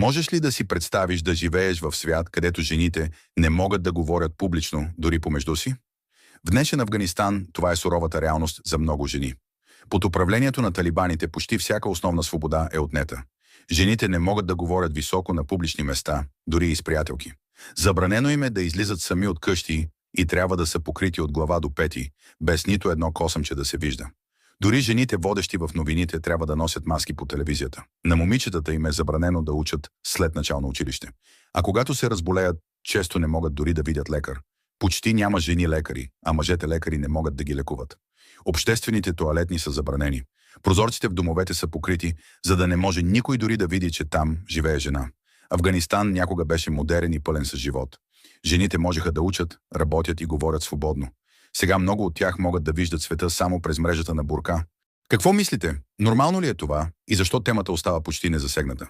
Можеш ли да си представиш да живееш в свят, където жените не могат да говорят публично, дори помежду си? В днешен Афганистан това е суровата реалност за много жени. Под управлението на талибаните почти всяка основна свобода е отнета. Жените не могат да говорят високо на публични места, дори и с приятелки. Забранено им е да излизат сами от къщи и трябва да са покрити от глава до пети, без нито едно косъмче да се вижда. Дори жените, водещи в новините, трябва да носят маски по телевизията. На момичетата им е забранено да учат след начално училище. А когато се разболеят, често не могат дори да видят лекар. Почти няма жени лекари, а мъжете лекари не могат да ги лекуват. Обществените тоалетни са забранени. Прозорците в домовете са покрити, за да не може никой дори да види, че там живее жена. Афганистан някога беше модерен и пълен с живот. Жените можеха да учат, работят и говорят свободно. Сега много от тях могат да виждат света само през мрежата на бурка. Какво мислите? Нормално ли е това и защо темата остава почти незасегната?